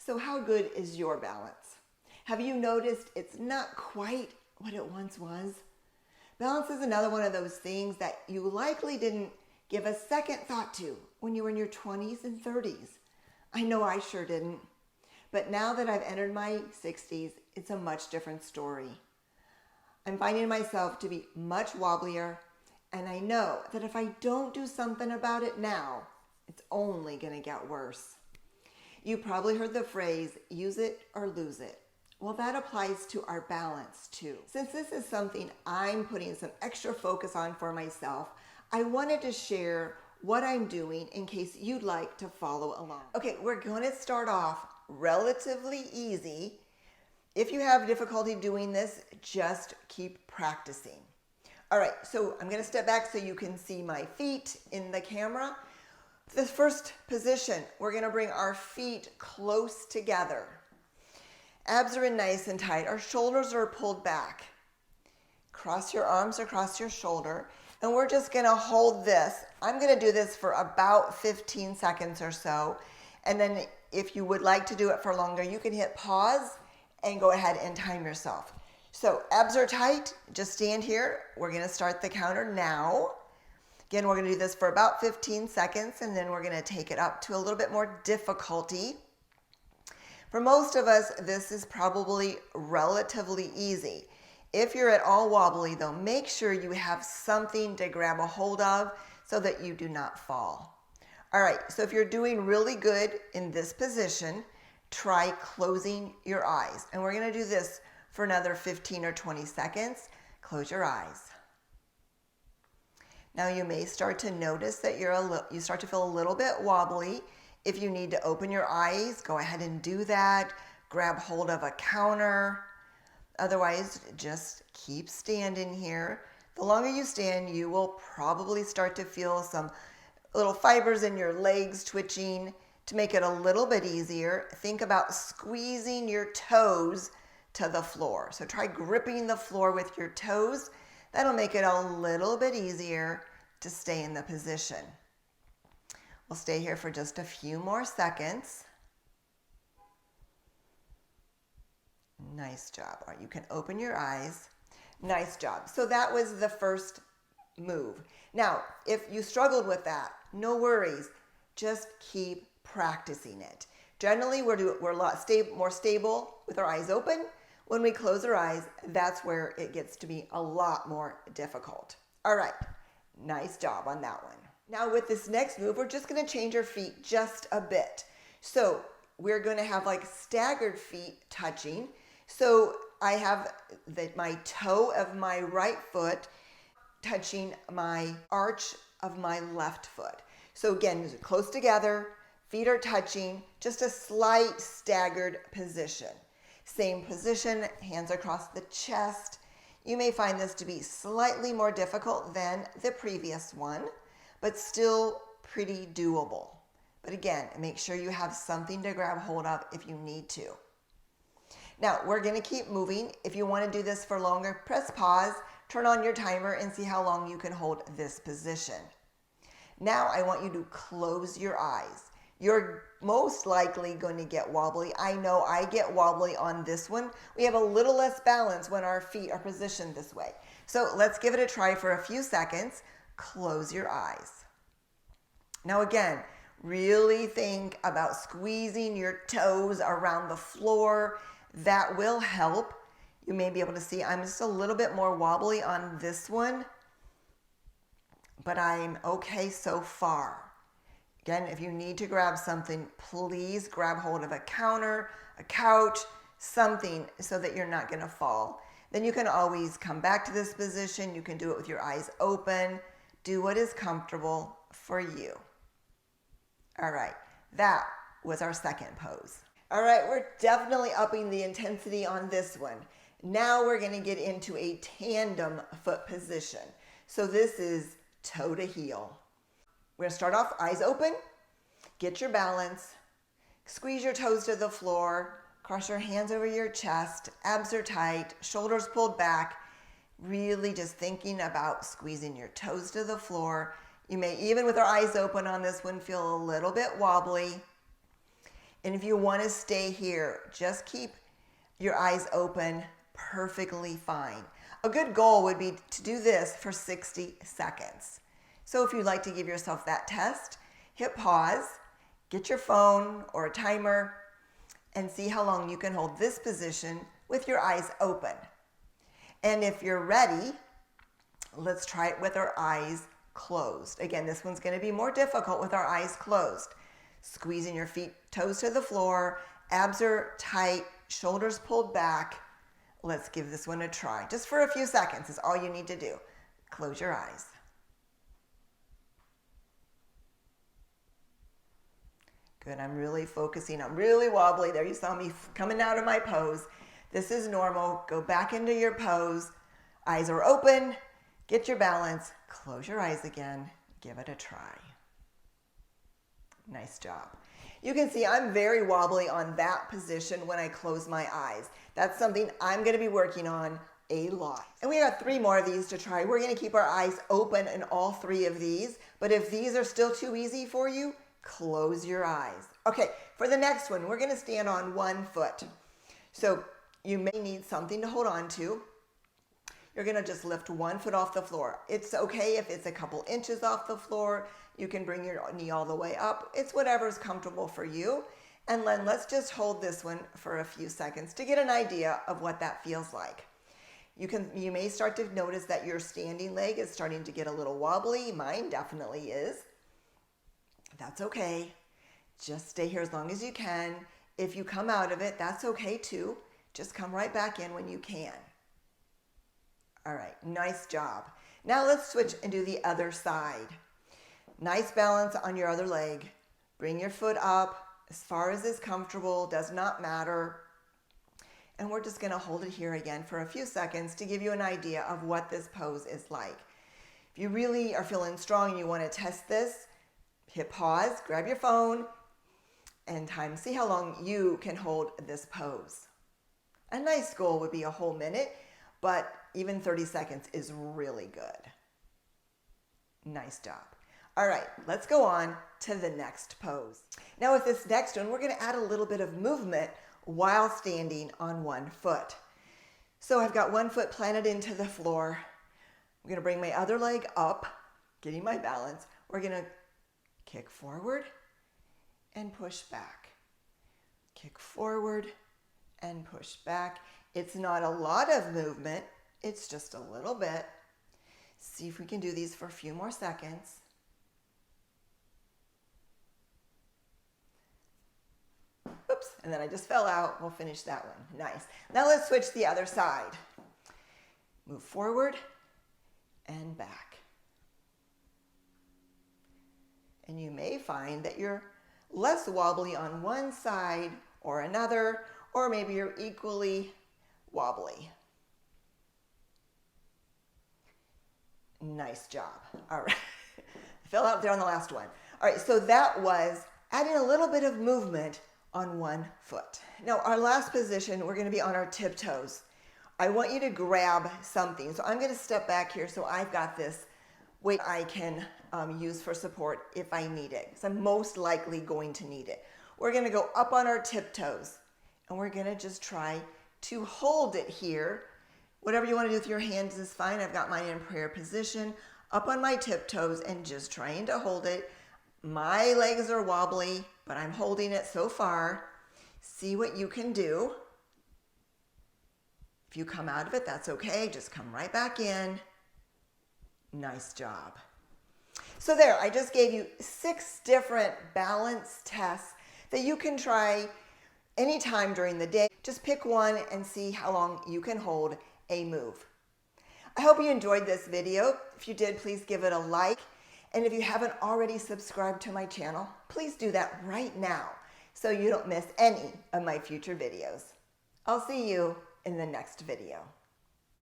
So how good is your balance? Have you noticed it's not quite what it once was? Balance is another one of those things that you likely didn't give a second thought to when you were in your 20s and 30s. I know I sure didn't. But now that I've entered my 60s, it's a much different story. I'm finding myself to be much wobblier, and I know that if I don't do something about it now, it's only going to get worse. You probably heard the phrase, use it or lose it. Well, that applies to our balance too. Since this is something I'm putting some extra focus on for myself, I wanted to share what I'm doing in case you'd like to follow along. Okay, we're going to start off relatively easy. If you have difficulty doing this, just keep practicing. All right, so I'm going to step back so you can see my feet in the camera. This first position, we're going to bring our feet close together. Abs are in nice and tight. Our shoulders are pulled back. Cross your arms across your shoulder, and we're just going to hold this. I'm going to do this for about 15 seconds or so, and then if you would like to do it for longer, you can hit pause and go ahead and time yourself. So abs are tight. Just stand here. We're going to start the counter now. Again, we're going to do this for about 15 seconds, and then we're going to take it up to a little bit more difficulty. For most of us, this is probably relatively easy. If you're at all wobbly, though, make sure you have something to grab a hold of so that you do not fall. All right, so if you're doing really good in this position, try closing your eyes. And we're going to do this for another 15 or 20 seconds. Close your eyes. Now you may start to notice that you start to feel a little bit wobbly. If you need to open your eyes, go ahead and do that. Grab hold of a counter. Otherwise, just keep standing here. The longer you stand, you will probably start to feel some little fibers in your legs twitching. To make it a little bit easier, think about squeezing your toes to the floor. So try gripping the floor with your toes. That'll make it a little bit easier to stay in the position. We'll stay here for just a few more seconds. Nice job. All right, you can open your eyes. Nice job. So that was the first move. Now, if you struggled with that, no worries. Just keep practicing it. Generally, we're a lot more stable with our eyes open. When we close our eyes, that's where it gets to be a lot more difficult. All right, nice job on that one. Now with this next move, we're just going to change our feet just a bit. So we're going to have like staggered feet touching. So I have my toe of my right foot touching my arch of my left foot. So again, close together, feet are touching, just a slight staggered position. Same position, hands across the chest. You may find this to be slightly more difficult than the previous one, but still pretty doable. But again, make sure you have something to grab hold of if you need to. Now, we're going to keep moving. If you want to do this for longer, press pause, turn on your timer, and see how long you can hold this position. Now, I want you to close your eyes. You're most likely going to get wobbly. I know I get wobbly on this one. We have a little less balance when our feet are positioned this way. So let's give it a try for a few seconds. Close your eyes. Now again, really think about squeezing your toes around the floor. That will help. You may be able to see I'm just a little bit more wobbly on this one, but I'm okay so far. Again, if you need to grab something, please grab hold of a counter, a couch, something so that you're not going to fall. Then you can always come back to this position. You can do it with your eyes open. Do what is comfortable for you. All right, that was our second pose. All right, we're definitely upping the intensity on this one. Now we're going to get into a tandem foot position. So this is toe to heel. We're going to start off eyes open, get your balance, squeeze your toes to the floor, cross your hands over your chest, abs are tight, shoulders pulled back, really just thinking about squeezing your toes to the floor. You may, even with our eyes open on this one, feel a little bit wobbly. And if you want to stay here, just keep your eyes open, perfectly fine. A good goal would be to do this for 60 seconds. So if you'd like to give yourself that test, hit pause, get your phone or a timer, and see how long you can hold this position with your eyes open. And if you're ready, let's try it with our eyes closed. Again, this one's going to be more difficult with our eyes closed. Squeezing your feet, toes to the floor, abs are tight, shoulders pulled back. Let's give this one a try. Just for a few seconds is all you need to do. Close your eyes. Good, I'm really focusing. I'm really wobbly. There you saw me coming out of my pose. This is normal. Go back into your pose. Eyes are open. Get your balance. Close your eyes again. Give it a try. Nice job. You can see I'm very wobbly on that position when I close my eyes. That's something I'm going to be working on a lot. And we got 3 more of these to try. We're going to keep our eyes open in all 3 of these. But if these are still too easy for you, close your eyes. Okay, for the next one, we're going to stand on 1 foot. So you may need something to hold on to. You're going to just lift 1 foot off the floor. It's okay if it's a couple inches off the floor. You can bring your knee all the way up. It's whatever's comfortable for you. And then let's just hold this one for a few seconds to get an idea of what that feels like. You may start to notice that your standing leg is starting to get a little wobbly. Mine definitely is. That's okay. Just stay here as long as you can. If you come out of it, that's okay too. Just come right back in when you can. All right, nice job. Now let's switch and do the other side. Nice balance on your other leg. Bring your foot up as far as is comfortable, does not matter. And we're just gonna hold it here again for a few seconds to give you an idea of what this pose is like. If you really are feeling strong and you wanna test this, hit pause, grab your phone, and see how long you can hold this pose. A nice goal would be a whole minute, but even 30 seconds is really good. Nice job. All right, let's go on to the next pose. Now with this next one, we're going to add a little bit of movement while standing on 1 foot. So I've got 1 foot planted into the floor. I'm going to bring my other leg up, getting my balance. We're going to kick forward and push back. Kick forward and push back. It's not a lot of movement. It's just a little bit. See if we can do these for a few more seconds. Oops, and then I just fell out. We'll finish that one. Nice. Now let's switch the other side. Move forward and back. And you may find that you're less wobbly on one side or another, or maybe you're equally wobbly. Nice job. All right. I fell out there on the last one. All right, so that was adding a little bit of movement on 1 foot. Now, our last position, we're going to be on our tiptoes. I want you to grab something. So I'm going to step back here so I've got this weight I can use for support if I need it. So I'm most likely going to need it. We're going to go up on our tiptoes and we're going to just try to hold it here. Whatever you want to do with your hands is fine. I've got mine in prayer position, up on my tiptoes and just trying to hold it. My legs are wobbly, but I'm holding it so far. See what you can do. If you come out of it, that's okay. Just come right back in. Nice job. So there, I just gave you 6 different balance tests that you can try anytime during the day. Just pick one and see how long you can hold a move. I hope you enjoyed this video. If you did, please give it a like. And if you haven't already subscribed to my channel, please do that right now so you don't miss any of my future videos. I'll see you in the next video.